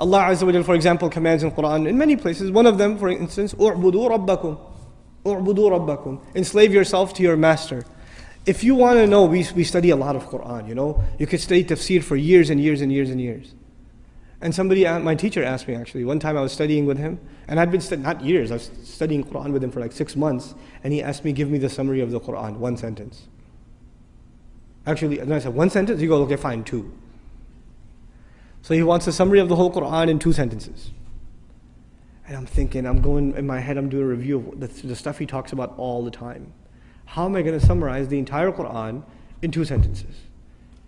Allah Azza wa Jal, for example, commands in Quran in many places. One of them, for instance, "U'budu rabbakum." U'budu rabbakum. Enslave yourself to your master. If you want to know, we study a lot of Quran, you know. You could study tafsir for years and years and years and years. And somebody, my teacher asked me actually, one time I was studying with him, and I'd been studying, not years, I was studying Quran with him for like 6 months, and he asked me, give me the summary of the Quran, one sentence. Actually, and I said, one sentence? He goes, okay, fine, 2. So he wants a summary of the whole Quran in 2 sentences. And I'm thinking, I'm going, in my head, I'm doing a review of the stuff he talks about all the time. How am I going to summarize the entire Quran in 2 sentences?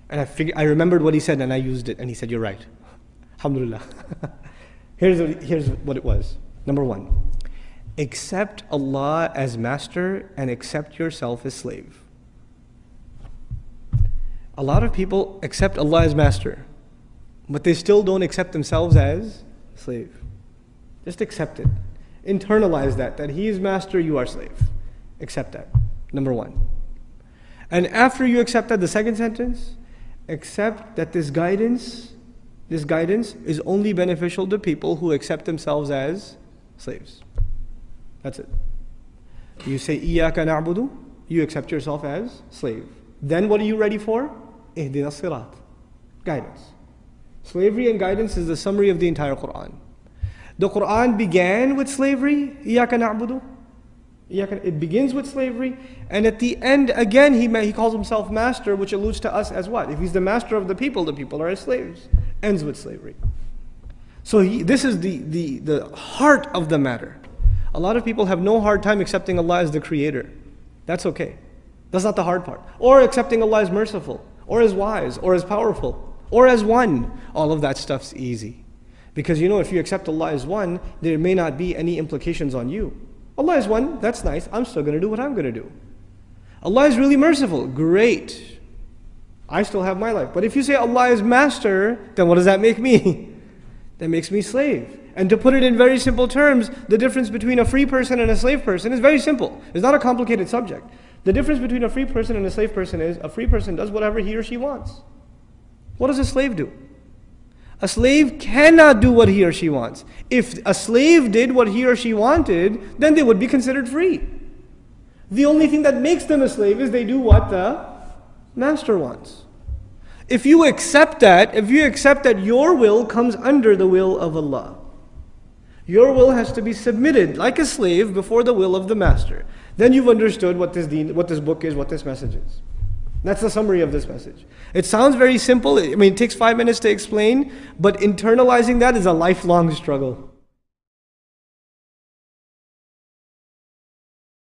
And I remembered what he said, and I used it, and he said, you're right. Alhamdulillah. Here's what it was. Number 1, accept Allah as master and accept yourself as slave. A lot of people accept Allah as master, but they still don't accept themselves as slave. Just accept it. Internalize that He is master, you are slave. Accept that. Number 1. And after you accept that, the second sentence, accept that this guidance is only beneficial to people who accept themselves as slaves. That's it. You say, Iyaka na'budu, you accept yourself as slave. Then what are you ready for? Ihdina sirat. Guidance. Slavery and guidance is the summary of the entire Quran. The Quran began with slavery, Iyaka na'budu. It begins with slavery, and at the end, again, he calls himself master, which alludes to us as what? If he's the master of the people are his slaves. Ends with slavery. So this is the heart of the matter. A lot of people have no hard time accepting Allah as the creator. That's okay. That's not the hard part. Or accepting Allah as merciful, or as wise, or as powerful, or as one. All of that stuff's easy. Because you know, if you accept Allah as one, there may not be any implications on you. Allah is one, that's nice, I'm still going to do what I'm going to do. Allah is really merciful, great. I still have my life. But if you say Allah is master, then what does that make me? That makes me slave. And to put it in very simple terms, the difference between a free person and a slave person is very simple. It's not a complicated subject. The difference between a free person and a slave person is, a free person does whatever he or she wants. What does a slave do? A slave cannot do what he or she wants. If a slave did what he or she wanted, then they would be considered free. The only thing that makes them a slave is they do what the master wants. If you accept that your will comes under the will of Allah, your will has to be submitted like a slave before the will of the master. Then you've understood what this book is, what this message is. That's the summary of this message. It sounds very simple. I mean, it takes 5 minutes to explain, but internalizing that is a lifelong struggle.